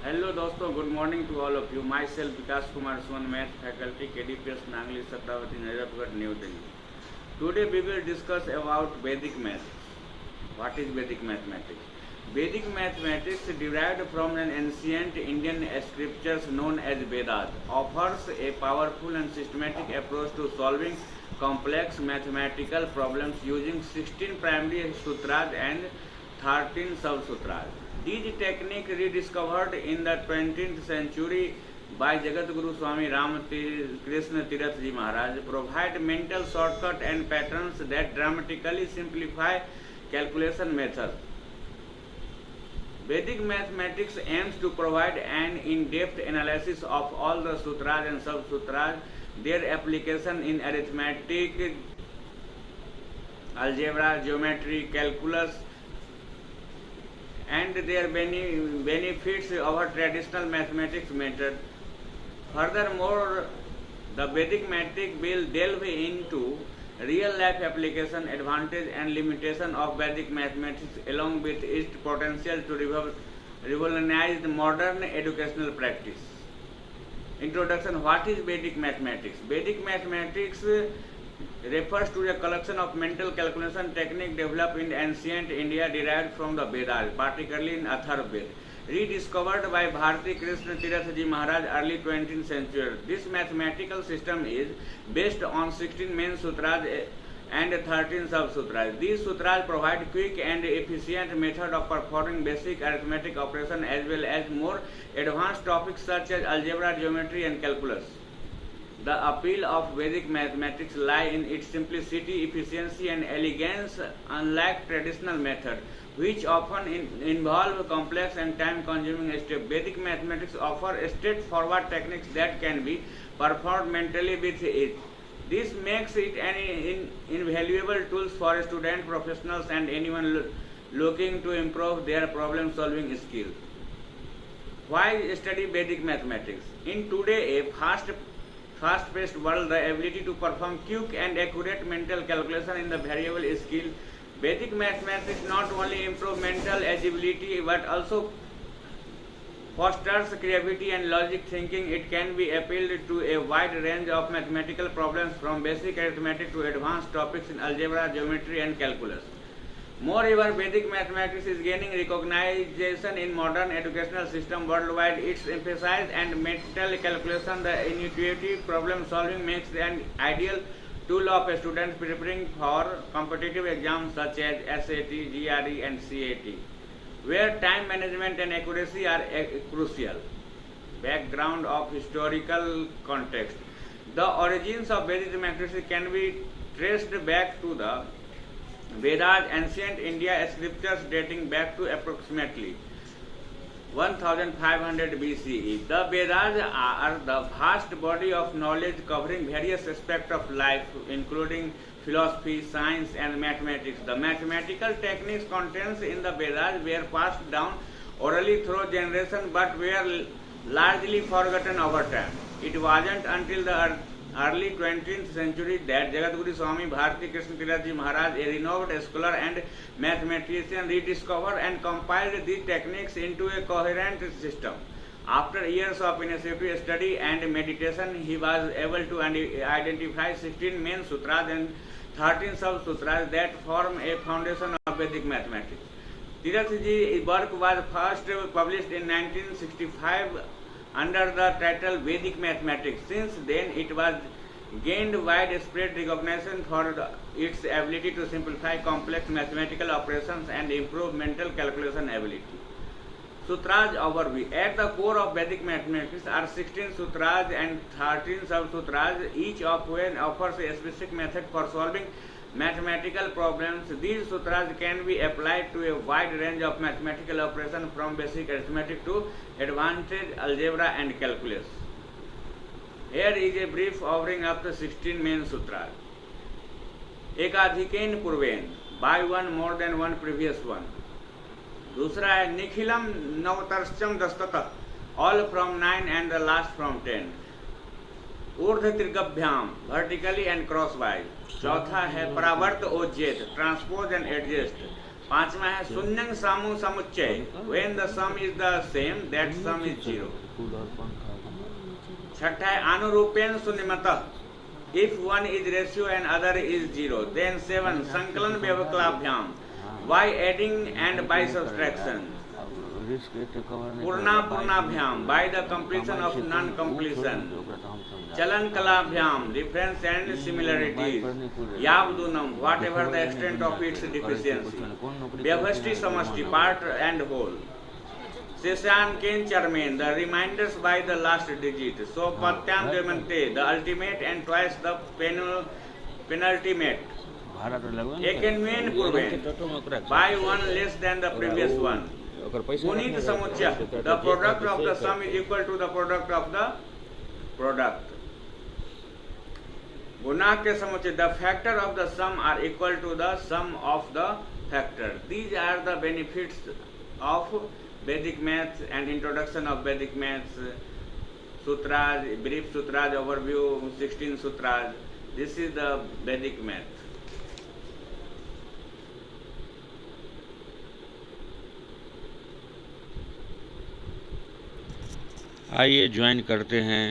Hello दोस्तों, good morning to all of you. Myself Vikas Kumar Swan, Math Faculty, KDPS Nangli Sakrawati, Nazarpur, New Delhi. Today we will discuss about Vedic math. What is Vedic mathematics? Vedic mathematics, derived from an ancient Indian scriptures known as Vedas, offers a powerful and systematic approach to solving complex mathematical problems using 16 primary sutras and 13 sub-sutras. These techniques, rediscovered in the 20th century by Jagatguru Swami Ram Krishna Tirath Ji Maharaj, provide mental shortcut and patterns that dramatically simplify calculation methods. Vedic mathematics aims to provide an in-depth analysis of all the sutras and sub-sutras, their application in arithmetic, algebra, geometry, calculus, and their benefits over traditional mathematics method. Furthermore, the Vedic mathematics will delve into real-life application, advantage and limitation of Vedic mathematics along with its potential to revolutionize the modern educational practice. Introduction. What is Vedic mathematics? Vedic mathematics refers to a collection of mental calculation techniques developed in ancient India derived from the Vedas, particularly in Atharvaveda, rediscovered by Bharati Krishna Tirath Ji Maharaj early 20th century. This mathematical system is based on 16 main sutras and 13 sub-sutras. These sutras provide quick and efficient method of performing basic arithmetic operations as well as more advanced topics such as algebra, geometry and calculus. The appeal of Vedic mathematics lies in its simplicity, efficiency and elegance, unlike traditional methods, which often involve complex and time-consuming steps. Vedic mathematics offer straightforward techniques that can be performed mentally with ease. This makes it an invaluable tool for students, professionals and anyone looking to improve their problem-solving skills. Why study Vedic mathematics? In today a fast-paced world, the ability to perform quick and accurate mental calculation in the variable skill, Vedic mathematics not only improve mental agility but also fosters creativity and logic thinking. It can be applied to a wide range of mathematical problems from basic arithmetic to advanced topics in algebra, geometry and calculus. Moreover, Vedic mathematics is gaining recognition in modern educational system worldwide. Its emphasis and mental calculation, the intuitive problem solving makes it an ideal tool of students preparing for competitive exams such as SAT, GRE and CAT, where time management and accuracy are crucial. Background of historical context. The origins of Vedic mathematics can be traced back to the Vedas, ancient India scriptures dating back to approximately 1500 BCE. The Vedas are the vast body of knowledge covering various aspects of life, including philosophy, science, and mathematics. The mathematical techniques contained in the Vedas were passed down orally through generations but were largely forgotten over time. It wasn't until the early 20th century that Jagatguru Swami Bharati Krishna Tirath Ji Maharaj, a renowned scholar and mathematician, rediscovered and compiled these techniques into a coherent system. After years of initiative, study and meditation, he was able to identify 16 main sutras and 13 sub-sutras that form a foundation of Vedic mathematics. Tirath Ji's work was first published in 1965 under the title Vedic Mathematics. Since then, it was gained widespread recognition for its ability to simplify complex mathematical operations and improve mental calculation ability. Sutras overview. At the core of Vedic mathematics are 16 sutras and 13 sub-sutras, each of which offers a specific method for solving mathematical problems. These sutras can be applied to a wide range of mathematical operations from basic arithmetic to advanced algebra and calculus. Here is a brief offering of the 16 main sutras. एकाधिकेन पूर्वेन, by one more than one previous one. दूसरा है Nikhilam नवतरश्चम दस्ततः, all from 9 and the last from 10. ऊर्ध्व त्रिगभ्याम, vertically and crosswise. चौथा है परावर्त ओजेत, transpose and adjust. 5वां है शून्यं सामु समुच्चय, when the sum is the same that sum is 0। 6 है अनुरूपेण शून्यमतः, if one is ratio and other is 0। Then 7 संकलन व्यवकलाभ्याम, by adding and by subtraction. पूर्णाभ्याम, by the completion of non completion. चलन कलाभ्याम, डिफरेंस एंड सिमिलरिटीज। यावदूनम, whatever the extent of its deficiency. व्यवष्टि समष्टि, पार्ट एंड होल। शेषांकेन चरमेन, the remainders by the last digit. सोपत्याम द्वयमन्ते, the ultimate and twice the penultimate. एकेन्वेन पूर्वेन, by one less than the previous one. गुणित समुच्चय, the product of the sum is equal to the product of the product. गुणा के समुच्चय, the factor of the sum are equal to the sum of the factor. These are the benefits of Vedic maths and introduction of Vedic maths. Sutras, brief sutras overview, 16 sutras. This is the Vedic math. आइए join करते हैं